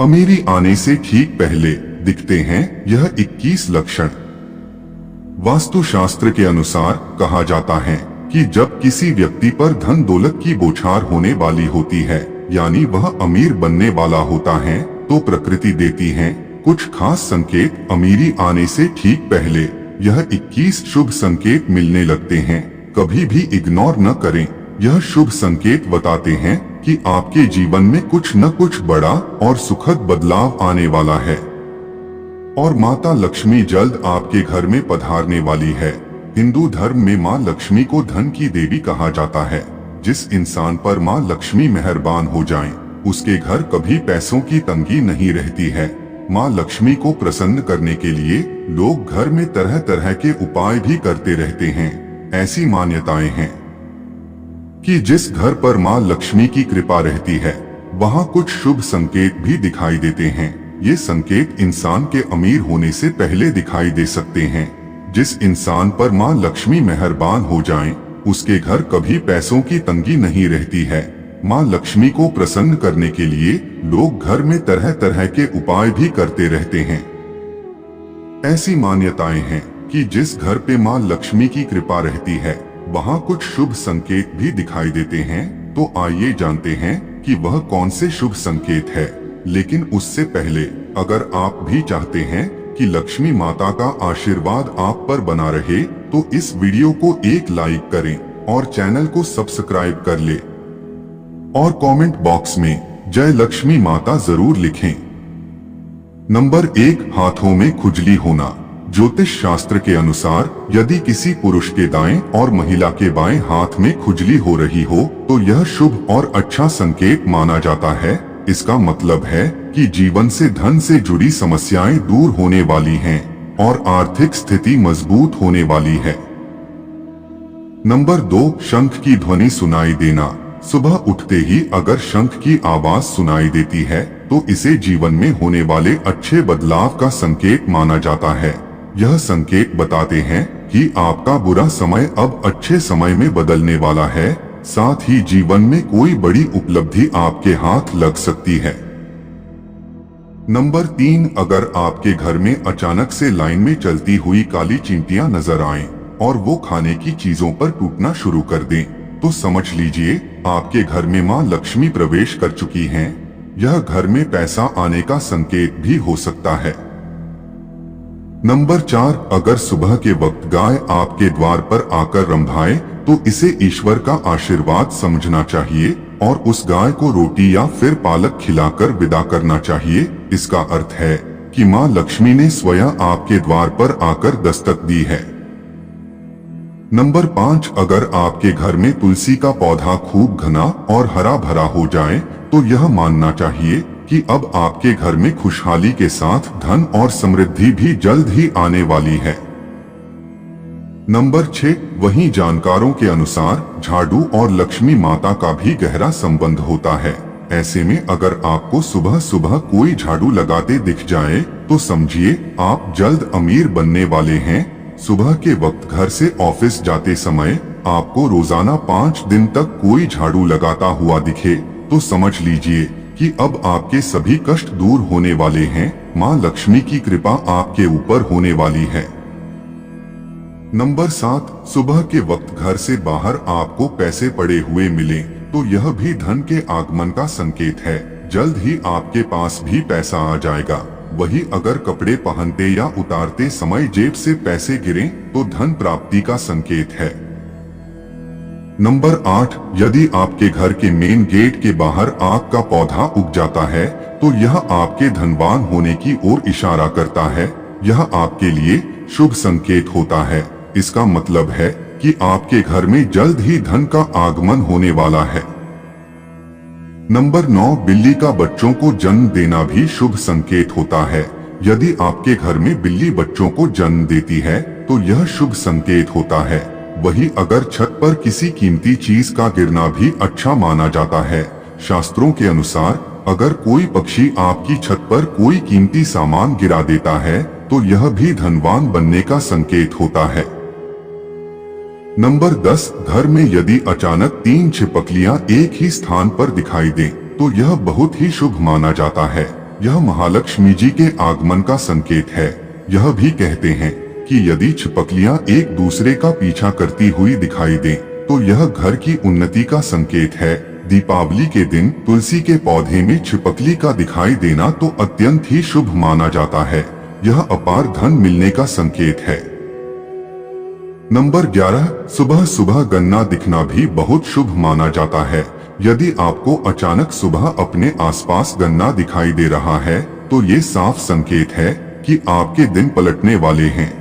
अमीरी आने से ठीक पहले दिखते हैं यह 21 लक्षण। वास्तुशास्त्र के अनुसार कहा जाता है कि जब किसी व्यक्ति पर धन दौलत की बौछार होने वाली होती है, यानी वह अमीर बनने वाला होता है, तो प्रकृति देती है कुछ खास संकेत। अमीरी आने से ठीक पहले यह 21 शुभ संकेत मिलने लगते हैं। कभी भी इग्नोर न करें। यह शुभ संकेत बताते हैं कि आपके जीवन में कुछ न कुछ बड़ा और सुखद बदलाव आने वाला है और माता लक्ष्मी जल्द आपके घर में पधारने वाली है। हिंदू धर्म में मां लक्ष्मी को धन की देवी कहा जाता है। जिस इंसान पर मां लक्ष्मी मेहरबान हो जाएं, उसके घर कभी पैसों की तंगी नहीं रहती है। मां लक्ष्मी को प्रसन्न करने के लिए लोग घर में तरह तरह के उपाय भी करते रहते हैं। ऐसी मान्यताएं हैं कि जिस घर पर मां लक्ष्मी की कृपा रहती है, वहां कुछ शुभ संकेत भी दिखाई देते हैं। ये संकेत इंसान के अमीर होने से पहले दिखाई दे सकते हैं। जिस इंसान पर मां लक्ष्मी मेहरबान हो जाएं, उसके घर कभी पैसों की तंगी नहीं रहती है। मां लक्ष्मी को प्रसन्न करने के लिए लोग घर में तरह तरह के उपाय भी करते रहते हैं। ऐसी मान्यताएं हैं कि जिस घर पे मां लक्ष्मी की कृपा रहती है, वहां कुछ शुभ संकेत भी दिखाई देते हैं। तो आइए जानते हैं कि वह कौन से शुभ संकेत है। लेकिन उससे पहले अगर आप भी चाहते हैं कि लक्ष्मी माता का आशीर्वाद आप पर बना रहे, तो इस वीडियो को एक लाइक करें और चैनल को सब्सक्राइब कर ले और कमेंट बॉक्स में जय लक्ष्मी माता जरूर लिखें। नंबर 1, हाथों में खुजली होना। ज्योतिष शास्त्र के अनुसार यदि किसी पुरुष के दाएं और महिला के बाएं हाथ में खुजली हो रही हो, तो यह शुभ और अच्छा संकेत माना जाता है। इसका मतलब है कि जीवन से धन से जुड़ी समस्याएं दूर होने वाली हैं और आर्थिक स्थिति मजबूत होने वाली है। नंबर 2, शंख की ध्वनि सुनाई देना। सुबह उठते ही अगर शंख की आवाज सुनाई देती है, तो इसे जीवन में होने वाले अच्छे बदलाव का संकेत माना जाता है। यह संकेत बताते हैं कि आपका बुरा समय अब अच्छे समय में बदलने वाला है। साथ ही जीवन में कोई बड़ी उपलब्धि आपके हाथ लग सकती है। नंबर 3, अगर आपके घर में अचानक से लाइन में चलती हुई काली चींटियां नजर आएं और वो खाने की चीजों पर टूटना शुरू कर दें, तो समझ लीजिए आपके घर में मां लक्ष्मी प्रवेश कर चुकी हैं। यह घर में पैसा आने का संकेत भी हो सकता है। नंबर 4, अगर सुबह के वक्त गाय आपके द्वार पर आकर रंभाए, तो इसे ईश्वर का आशीर्वाद समझना चाहिए और उस गाय को रोटी या फिर पालक खिलाकर विदा करना चाहिए। इसका अर्थ है कि मां लक्ष्मी ने स्वयं आपके द्वार पर आकर दस्तक दी है। नंबर 5, अगर आपके घर में तुलसी का पौधा खूब घना और हरा भरा हो जाए, तो यह मानना चाहिए कि अब आपके घर में खुशहाली के साथ धन और समृद्धि भी जल्द ही आने वाली है। नंबर 6, वहीं जानकारों के अनुसार झाड़ू और लक्ष्मी माता का भी गहरा संबंध होता है। ऐसे में अगर आपको सुबह सुबह कोई झाड़ू लगाते दिख जाए, तो समझिए आप जल्द अमीर बनने वाले हैं। सुबह के वक्त घर से ऑफिस जाते समय आपको रोजाना 5 दिन तक कोई झाड़ू लगाता हुआ दिखे, तो समझ लीजिए कि अब आपके सभी कष्ट दूर होने वाले हैं। मां लक्ष्मी की कृपा आपके ऊपर होने वाली है। नंबर 7, सुबह के वक्त घर से बाहर आपको पैसे पड़े हुए मिले, तो यह भी धन के आगमन का संकेत है। जल्द ही आपके पास भी पैसा आ जाएगा। वही अगर कपड़े पहनते या उतारते समय जेब से पैसे गिरें, तो धन प्राप्ति का संकेत है। नंबर 8, यदि आपके घर के मेन गेट के बाहर आग का पौधा उग जाता है, तो यह आपके धनवान होने की ओर इशारा करता है। यह आपके लिए शुभ संकेत होता है। इसका मतलब है कि आपके घर में जल्द ही धन का आगमन होने वाला है। नंबर 9, बिल्ली का बच्चों को जन्म देना भी शुभ संकेत होता है। यदि आपके घर में बिल्ली बच्चों को जन्म देती है, तो यह शुभ संकेत होता है। वही अगर छत पर किसी कीमती चीज का गिरना भी अच्छा माना जाता है। शास्त्रों के अनुसार अगर कोई पक्षी आपकी छत पर कोई कीमती सामान गिरा देता है, तो यह भी धनवान बनने का संकेत होता है। नंबर 10, घर में यदि अचानक 3 छिपकलियां एक ही स्थान पर दिखाई दें, तो यह बहुत ही शुभ माना जाता है। यह महालक्ष्मी जी के आगमन का संकेत है। यह भी कहते हैं कि यदि छिपकलियां एक दूसरे का पीछा करती हुई दिखाई दें, तो यह घर की उन्नति का संकेत है। दीपावली के दिन तुलसी के पौधे में छिपकली का दिखाई देना तो अत्यंत ही शुभ माना जाता है। यह अपार धन मिलने का संकेत है। नंबर 11, सुबह सुबह गन्ना दिखना भी बहुत शुभ माना जाता है। यदि आपको अचानक सुबह अपने आसपास गन्ना दिखाई दे रहा है, तो ये साफ संकेत है कि आपके दिन पलटने वाले हैं।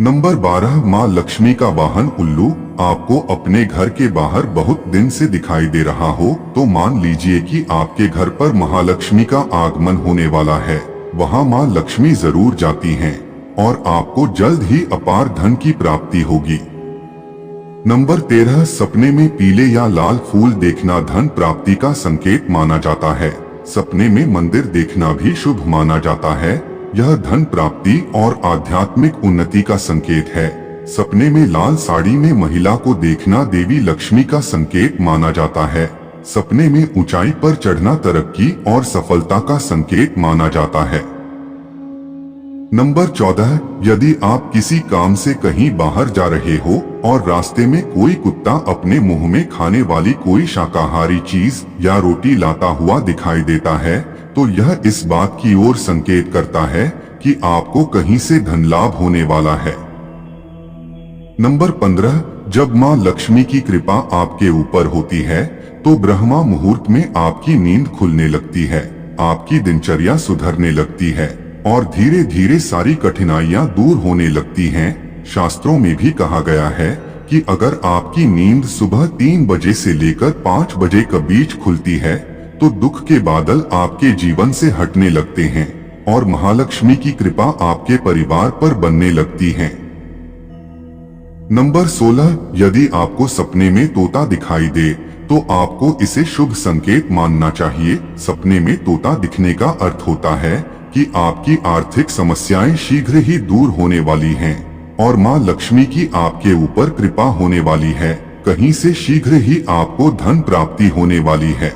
नंबर 12, माँ लक्ष्मी का वाहन उल्लू आपको अपने घर के बाहर बहुत दिन से दिखाई दे रहा हो, तो मान लीजिए कि आपके घर पर महालक्ष्मी का आगमन होने वाला है। वहाँ माँ लक्ष्मी जरूर जाती हैं और आपको जल्द ही अपार धन की प्राप्ति होगी। नंबर 13, सपने में पीले या लाल फूल देखना धन प्राप्ति का संकेत माना जाता है। सपने में मंदिर देखना भी शुभ माना जाता है। यह धन प्राप्ति और आध्यात्मिक उन्नति का संकेत है। सपने में लाल साड़ी में महिला को देखना देवी लक्ष्मी का संकेत माना जाता है। सपने में ऊंचाई पर चढ़ना तरक्की और सफलता का संकेत माना जाता है। नंबर 14, यदि आप किसी काम से कहीं बाहर जा रहे हो और रास्ते में कोई कुत्ता अपने मुंह में खाने वाली कोई शाकाहारी चीज या रोटी लाता हुआ दिखाई देता है, तो यह इस बात की ओर संकेत करता है कि आपको कहीं से धन लाभ होने वाला है। नंबर 15, जब माँ लक्ष्मी की कृपा आपके ऊपर होती है, तो ब्रह्मा मुहूर्त में आपकी नींद खुलने लगती है, आपकी दिनचर्या सुधरने लगती है और धीरे धीरे सारी कठिनाइयां दूर होने लगती हैं। शास्त्रों में भी कहा गया है कि अगर आपकी नींद सुबह 3 बजे से लेकर 5 बजे के बीच खुलती है, तो दुख के बादल आपके जीवन से हटने लगते हैं और महालक्ष्मी की कृपा आपके परिवार पर बनने लगती है। नंबर 16, यदि आपको सपने में तोता दिखाई दे, तो आपको इसे शुभ संकेत मानना चाहिए। सपने में तोता दिखने का अर्थ होता है कि आपकी आर्थिक समस्याएं शीघ्र ही दूर होने वाली हैं और माँ लक्ष्मी की आपके ऊपर कृपा होने वाली है। कहीं से शीघ्र ही आपको धन प्राप्ति होने वाली है।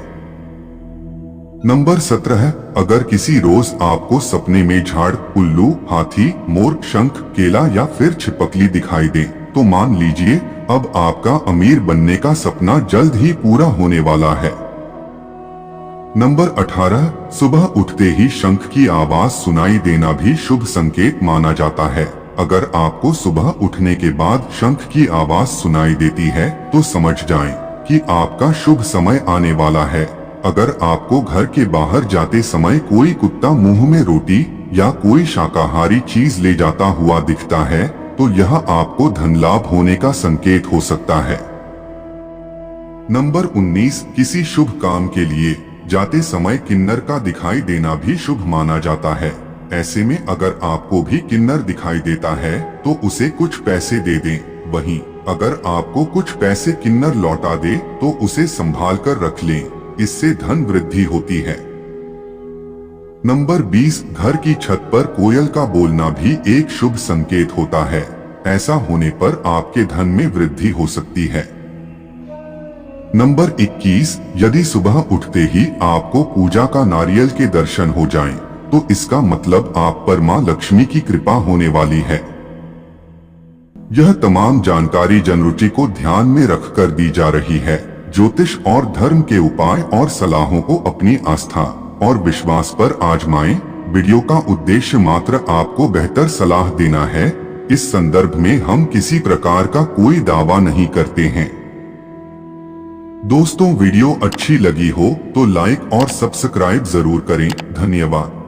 नंबर 17, अगर किसी रोज आपको सपने में झाड़, उल्लू, हाथी, मोर, शंख, केला या फिर छिपकली दिखाई दे, तो मान लीजिए अब आपका अमीर बनने का सपना जल्द ही पूरा होने वाला है। नंबर 18, सुबह उठते ही शंख की आवाज सुनाई देना भी शुभ संकेत माना जाता है। अगर आपको सुबह उठने के बाद शंख की आवाज सुनाई देती है, तो समझ जाएं कि आपका शुभ समय आने वाला है। अगर आपको घर के बाहर जाते समय कोई कुत्ता मुंह में रोटी या कोई शाकाहारी चीज ले जाता हुआ दिखता है, तो यह आपको धन लाभ होने का संकेत हो सकता है। नंबर 19, किसी शुभ काम के लिए जाते समय किन्नर का दिखाई देना भी शुभ माना जाता है। ऐसे में अगर आपको भी किन्नर दिखाई देता है, तो उसे कुछ पैसे दे दें। वहीं अगर आपको कुछ पैसे किन्नर लौटा दे, तो उसे संभाल कर रख लें, इससे धन वृद्धि होती है। नंबर 20, घर की छत पर कोयल का बोलना भी एक शुभ संकेत होता है। ऐसा होने पर आपके धन में वृद्धि हो सकती है। नंबर 21, यदि सुबह उठते ही आपको पूजा का नारियल के दर्शन हो जाएं, तो इसका मतलब आप पर मां लक्ष्मी की कृपा होने वाली है। यह तमाम जानकारी जनरुचि को ध्यान में रखकर दी जा रही है। ज्योतिष और धर्म के उपाय और सलाहों को अपनी आस्था और विश्वास पर आजमाएं। वीडियो का उद्देश्य मात्र आपको बेहतर सलाह देना है। इस संदर्भ में हम किसी प्रकार का कोई दावा नहीं करते हैं। दोस्तों, वीडियो अच्छी लगी हो तो लाइक और सब्सक्राइब जरूर करें। धन्यवाद।